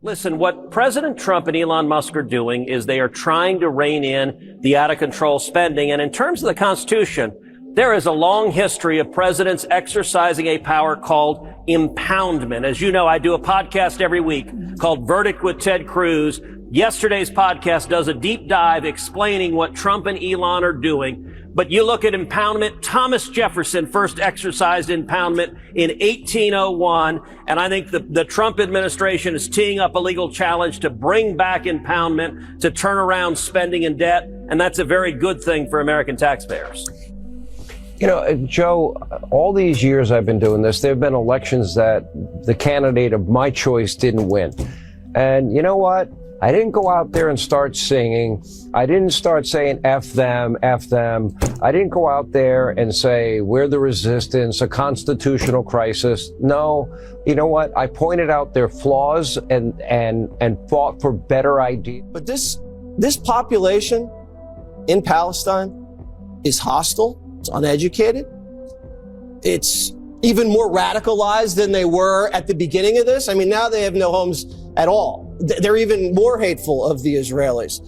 Listen, what President Trump and Elon Musk are doing is they are trying to rein in the out-of-control spending. And in terms of the Constitution, there is a long history of presidents exercising a power called impoundment. As you know, I do a podcast every week called Verdict with Ted Cruz. Yesterday's podcast does a deep dive explaining what Trump and Elon are doing. But you look at impoundment, Thomas Jefferson first exercised impoundment in 1801. And I think the Trump administration is teeing up a legal challenge to bring back impoundment, to turn around spending and debt. And that's a very good thing for American taxpayers. You know, Joe, all these years I've been doing this, there have been elections that the candidate of my choice didn't win. And you know what? I didn't go out there and start singing. I didn't start saying F them, F them. I didn't go out there and say we're the resistance, a constitutional crisis. No, you know what? I pointed out their flaws and fought for better ideas. But this population in Palestine is hostile. It's uneducated. It's even more radicalized than they were at the beginning of this. I mean, now they have no homes at all. They're even more hateful of the Israelis.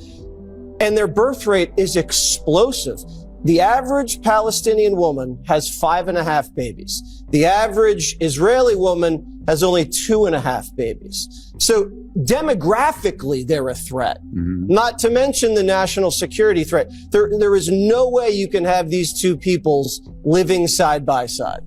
And their birth rate is explosive. The average Palestinian woman has 5.5 babies. The average Israeli woman has only 2.5 babies. So demographically, they're a threat. Not to mention the national security threat. There is no way you can have these two peoples living side by side.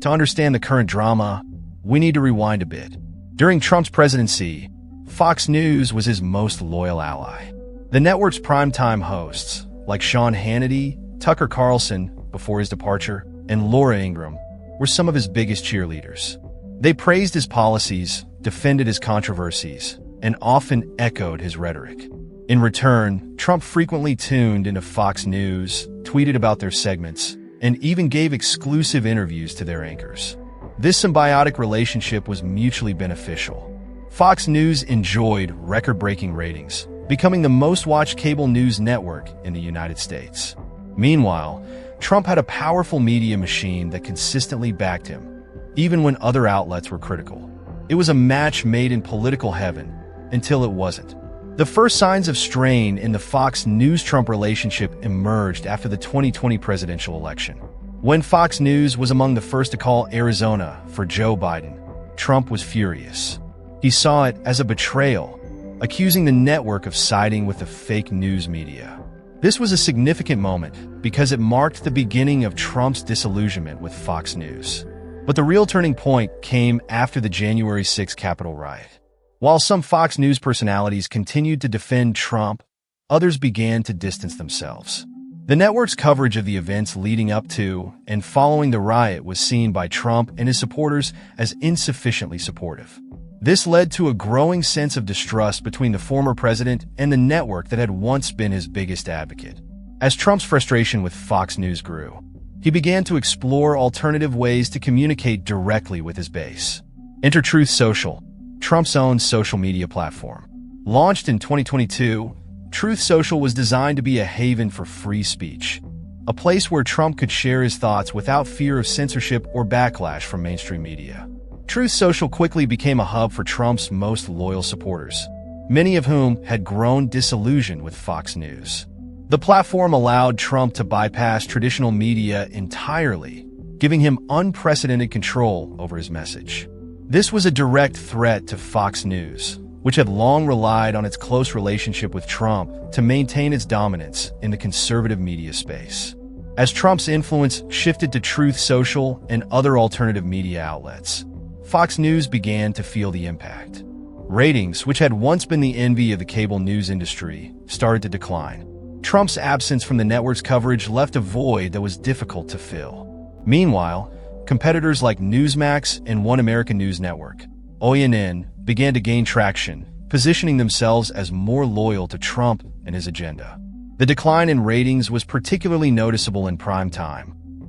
To understand the current drama, we need to rewind a bit. During Trump's presidency, Fox News was his most loyal ally. The network's primetime hosts, like Sean Hannity, Tucker Carlson before his departure, and Laura Ingraham, were some of his biggest cheerleaders. They praised his policies, defended his controversies, and often echoed his rhetoric. In return, Trump frequently tuned into Fox News, tweeted about their segments, and even gave exclusive interviews to their anchors. This symbiotic relationship was mutually beneficial. Fox News enjoyed record-breaking ratings, becoming the most-watched cable news network in the United States. Meanwhile, Trump had a powerful media machine that consistently backed him, even when other outlets were critical. It was a match made in political heaven, until it wasn't. The first signs of strain in the Fox News-Trump relationship emerged after the 2020 presidential election. When Fox News was among the first to call Arizona for Joe Biden, Trump was furious. He saw it as a betrayal, accusing the network of siding with the fake news media. This was a significant moment because it marked the beginning of Trump's disillusionment with Fox News. But the real turning point came after the January 6th Capitol riot. While some Fox News personalities continued to defend Trump, others began to distance themselves. The network's coverage of the events leading up to and following the riot was seen by Trump and his supporters as insufficiently supportive. This led to a growing sense of distrust between the former president and the network that had once been his biggest advocate. As Trump's frustration with Fox News grew, he began to explore alternative ways to communicate directly with his base. Enter Truth Social, Trump's own social media platform. Launched in 2022, Truth Social was designed to be a haven for free speech, a place where Trump could share his thoughts without fear of censorship or backlash from mainstream media. Truth Social quickly became a hub for Trump's most loyal supporters, many of whom had grown disillusioned with Fox News. The platform allowed Trump to bypass traditional media entirely, giving him unprecedented control over his message. This was a direct threat to Fox News, which had long relied on its close relationship with Trump to maintain its dominance in the conservative media space. As Trump's influence shifted to Truth Social and other alternative media outlets, Fox News began to feel the impact. Ratings, which had once been the envy of the cable news industry, started to decline. Trump's absence from the network's coverage left a void that was difficult to fill. Meanwhile, competitors like Newsmax and One American News Network, OANN, began to gain traction, positioning themselves as more loyal to Trump and his agenda. The decline in ratings was particularly noticeable in prime time,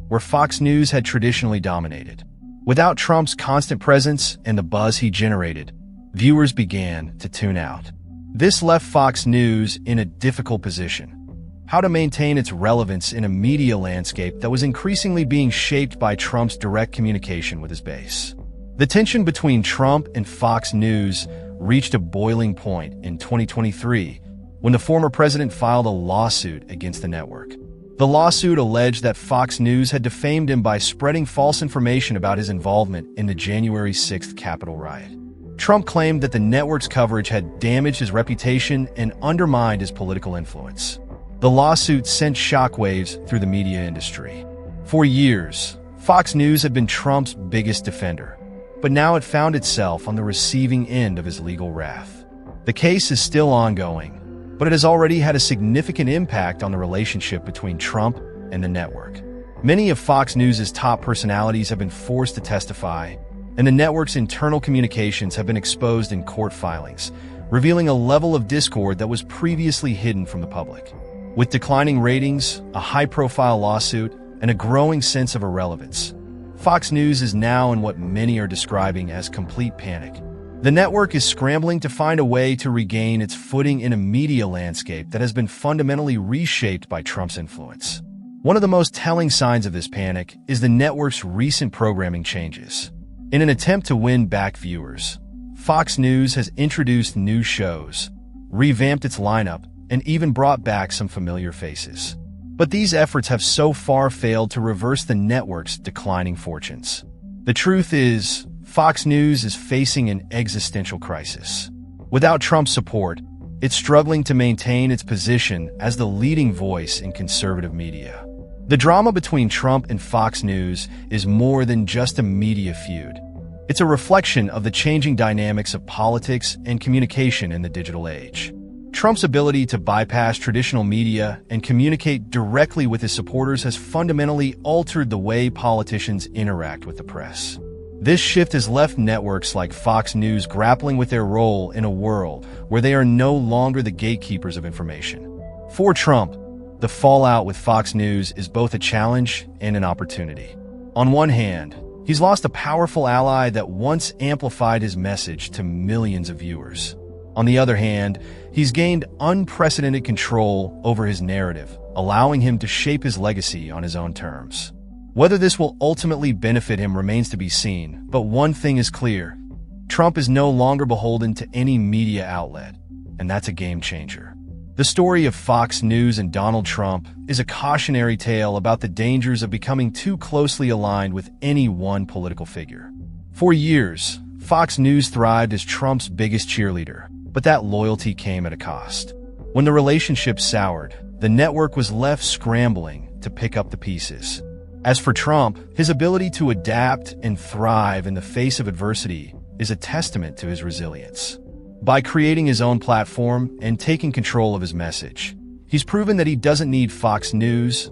where Fox News had traditionally dominated. Without Trump's constant presence and the buzz he generated, viewers began to tune out. This left Fox News in a difficult position. How to maintain its relevance in a media landscape that was increasingly being shaped by Trump's direct communication with his base. The tension between Trump and Fox News reached a boiling point in 2023 when the former president filed a lawsuit against the network. The lawsuit alleged that Fox News had defamed him by spreading false information about his involvement in the January 6th Capitol riot. Trump claimed that the network's coverage had damaged his reputation and undermined his political influence. The lawsuit sent shockwaves through the media industry. For years, Fox News had been Trump's biggest defender, but now it found itself on the receiving end of his legal wrath. The case is still ongoing, but it has already had a significant impact on the relationship between Trump and the network. Many of Fox News' top personalities have been forced to testify, and the network's internal communications have been exposed in court filings, revealing a level of discord that was previously hidden from the public. With declining ratings, a high-profile lawsuit, and a growing sense of irrelevance, Fox News is now in what many are describing as complete panic. The network is scrambling to find a way to regain its footing in a media landscape that has been fundamentally reshaped by Trump's influence. One of the most telling signs of this panic is the network's recent programming changes. In an attempt to win back viewers, Fox News has introduced new shows, revamped its lineup, and even brought back some familiar faces. But these efforts have so far failed to reverse the network's declining fortunes. The truth is, Fox News is facing an existential crisis. Without Trump's support, it's struggling to maintain its position as the leading voice in conservative media. The drama between Trump and Fox News is more than just a media feud. It's a reflection of the changing dynamics of politics and communication in the digital age. Trump's ability to bypass traditional media and communicate directly with his supporters has fundamentally altered the way politicians interact with the press. This shift has left networks like Fox News grappling with their role in a world where they are no longer the gatekeepers of information. For Trump, the fallout with Fox News is both a challenge and an opportunity. On one hand, he's lost a powerful ally that once amplified his message to millions of viewers. On the other hand, he's gained unprecedented control over his narrative, allowing him to shape his legacy on his own terms. Whether this will ultimately benefit him remains to be seen, but one thing is clear: Trump is no longer beholden to any media outlet, and that's a game changer. The story of Fox News and Donald Trump is a cautionary tale about the dangers of becoming too closely aligned with any one political figure. For years, Fox News thrived as Trump's biggest cheerleader, but that loyalty came at a cost. When the relationship soured, the network was left scrambling to pick up the pieces. As for Trump, his ability to adapt and thrive in the face of adversity is a testament to his resilience. By creating his own platform and taking control of his message, he's proven that he doesn't need Fox News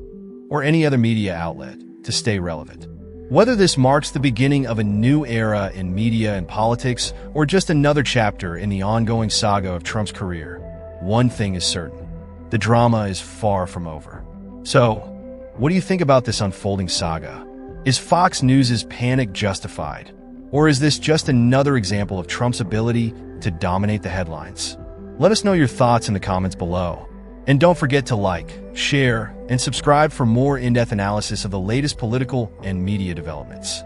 or any other media outlet to stay relevant. Whether this marks the beginning of a new era in media and politics or just another chapter in the ongoing saga of Trump's career, one thing is certain: the drama is far from over. So, what do you think about this unfolding saga? Is Fox News' panic justified? Or is this just another example of Trump's ability to dominate the headlines? Let us know your thoughts in the comments below. And don't forget to like, share, and subscribe for more in-depth analysis of the latest political and media developments.